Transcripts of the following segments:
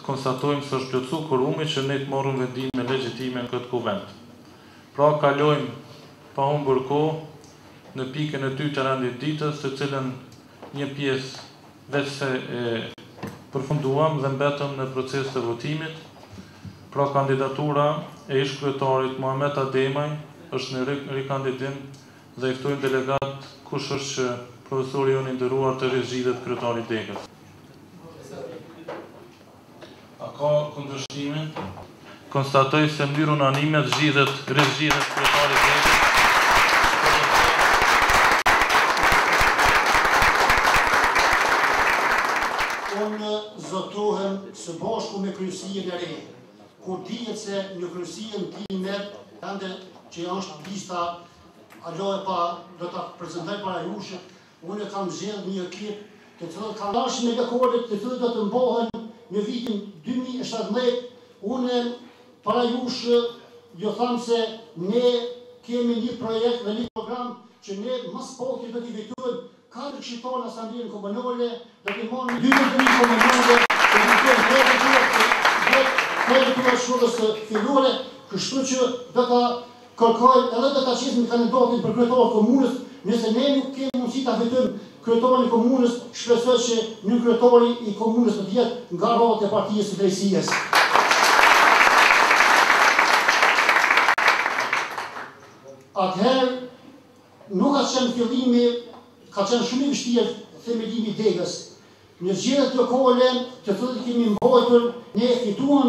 konstatojmë se është plotsu kurumi që ne të morëm vendime legjitime në këtë kuvend. Pra kalojmë pa humbur kohë në pikën e dytë të rendit ditës, të cilën një pjesë veç se përfunduam dhe mbetëm në proces të votimit. Pra kandidatura e ish kryetarit Muhamet Ademaj është në rikandidim dhe i ftojmë delegat kush është që profesori jonë i nderuar të rizgjidhet kryetari Degës. A ka kundërshtime? Konstatoj se në mënyrë unanime rizgjidhet kryetari Degës. Unë zotohem së bashku me kryesinë e re, kur dihet se në kryesinë time, ende që është lista aloe pa do ta prezantoj para jush, unë kam zgjedhur një ekip të cilët kanë dashur me dekoret të cilët do të mbohen në vitin 2017. Unë para jush ju tham se ne kemi një projekt dhe një program që ne më spoti do t'i vetojmë 4 shqiptarë në Asamblejën Komunale, do t'i marrim 12 komunale, të vetojmë shkollës fillore, kështu që do ta kërkoj edhe do ta qesim kandidatin për kryetar komunës, nëse ne nuk kemi mundësi ta vetojmë kryetarin e komunës, shpresoj që një kryetari i komunës të jetë nga rrota e Partisë së Drejtësisë. Atëherë nuk ka qenë fillimi, ka qenë shumë i vështirë themelimi i Degës. Në zgjedhjet lokale të cilët kemi mbajtur, ne fituam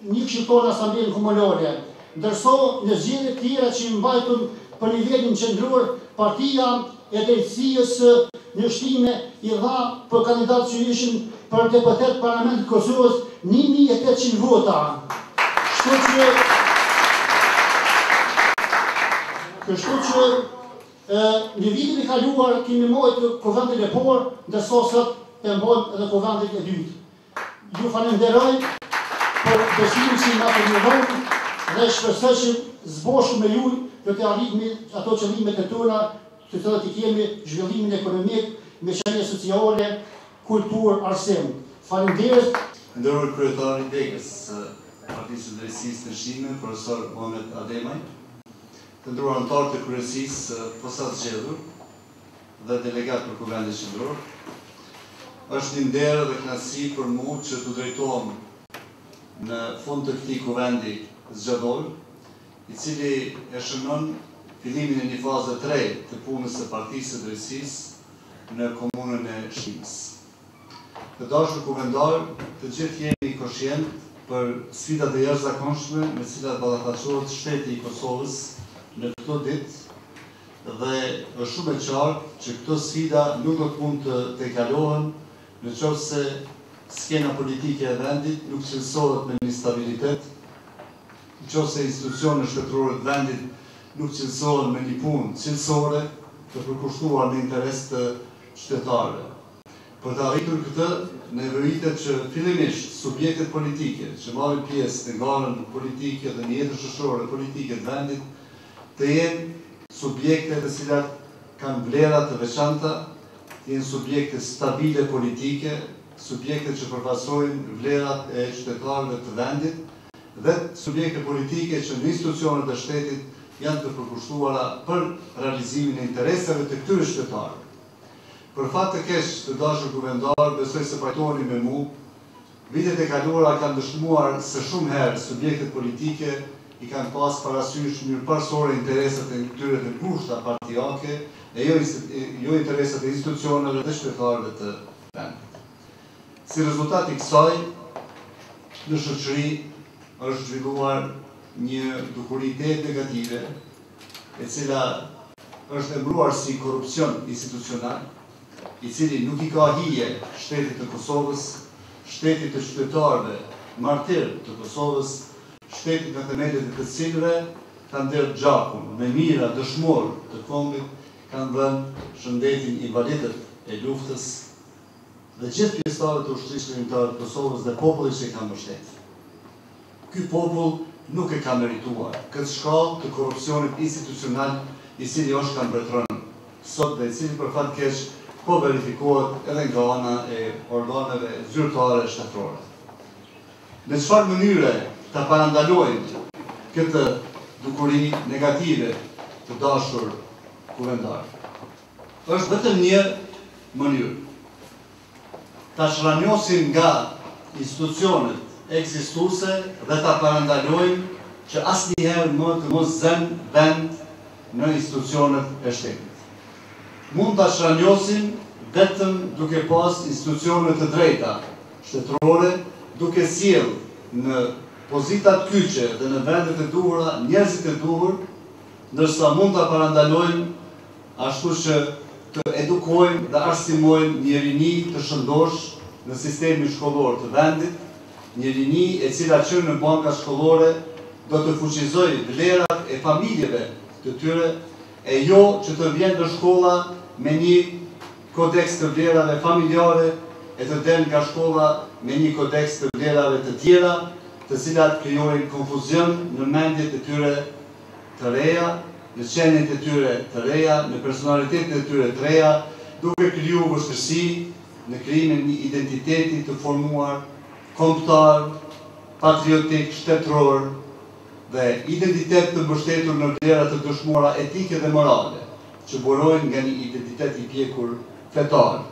një këshilltar në Asamblejën Komunale, ndërsa në zgjedhjet tjera që mbajtur për nivelin qendror, Partia e Drejtësisë në shtime i dha për kandidatë që ishin për deputet Parlamentit të Kosovës 1800 vota. Kështu që në vitin e kaluar kemi marrë kuvendin e parë, ndërsa sot e mbajmë edhe kuvendin e dytë. Ju falenderoj për besimin që na përmirëni dhe shpresoj që së bashku me ju do të arrijmë ato qëllimet e tona, të cilat i kemi, zhvillimin ekonomik, meqenje sociale, kulturë, arsim. Faleminderit. Nderuar kryetari Degës, Partisë së Drejtësisë në Shqipëri, profesor Muhamet Ademaj, të nderuar anëtarë të kryesisë posa zgjedhur dhe delegat për kuvendin qendror, është një nder dhe kënaqësi për mua që të drejtohem në fund të këtij kuvendi zgjedhor, i cili e shënon fillimin e një faze të re të punës së Partisë së Drejtësisë në komunën e Shqipëris. Të dashur kuvendar, të gjithë jemi koshient për sfidat e jashtëzakonshme me të cilat ballafaqohet shteti i Kosovës në këto ditë dhe është shumë e qartë që këto sfida nuk do të mund të tejkalohen nëse skena politike e vendit nuk cilësohet me një stabilitet, nëse institucionet shtetërore të vendit nuk cilësohen me një punë cilësore të përkushtuar në interes të qytetarëve. Për të arritur këtë, nevojitet që fillimisht subjektet politike që marrin pjesë në garën politike dhe në jetën shoqërore politike të vendit të jenë subjekte të cilat kanë vlera të veçanta, të jenë subjekte stabile politike, subjekte që përfaqësojnë vlerat e qytetarëve të vendit dhe subjekte politike që në institucionet e shtetit janë të përkushtuara për realizimin e interesave të këtyre qytetarëve. Për fat të keq të dashur kuvendar, besoj se pajtoheni me mua, vitet e kaluara kanë dëshmuar se shumë herë subjektet politike i kanë pas parasysh mirëparësore interesat e këtyre të kushta partijake e jo interesat e institucioneve dhe qytetarëve të vendit. Si rezultat i kësaj, në shoqëri është zhvilluar një dukuritet negative, e cila është embruar si korrupsion institucional, i cili nuk i ka hije shtetit të Kosovës, shtetit të qytetarëve martir të Kosovës, shtetit në themelët e të cilëve kanë ndërë gjakun me mira dëshmor të kombit, kanë dhënë shëndetin invalidet e luftës dhe gjithë pjesëtarët të ushtrisë kombëtare të Kosovës dhe popullit që i kanë mbështetur. Ky popull nuk e ka merituar këtë shkallë të korrupsionit institucional i cili është ka mbretërën sot dhe i cili për fat keq po verifikohet edhe nga ana e organeve zyrtare shtetërore. në çfarë mënyre ta parandalojmë këtë dukuri negative të dashur kuvendar. Është vetëm një mënyrë. Ta shranjosim nga institucionet ekzistuese dhe ta parandalojmë që asnjëherë më të mos zënë vend në institucionet e shtetit. Mund ta shranjosim vetëm duke pas institucione të drejta shtetërore, duke sjellë në pozitat kyçe dhe në vendet e duhura njerëzit e duhur, ndërsa mund ta parandalojmë ashtu që të edukojmë dhe arsimojmë një rini të shëndosh në sistemin shkollor të vendit, një rini e cila që në banka shkollore do të fuqizoj vlerat e familjeve të tyre, e jo që të vjen në shkolla me një kodeks të vlerave familjare e të del nga shkolla me një kodeks të vlerave të tjera, të cilat krijojnë konfuzion në mendjet e tyre të reja, në qenjet e tyre të reja, në personalitetet e tyre të reja, duke kriju vështirësi në krijimin e një identiteti të formuar, kombëtar, patriotik, shtetëror dhe identitet të mbështetur në vlera të dëshmuara etike dhe morale, që burojnë nga një identitet i pjekur fetar.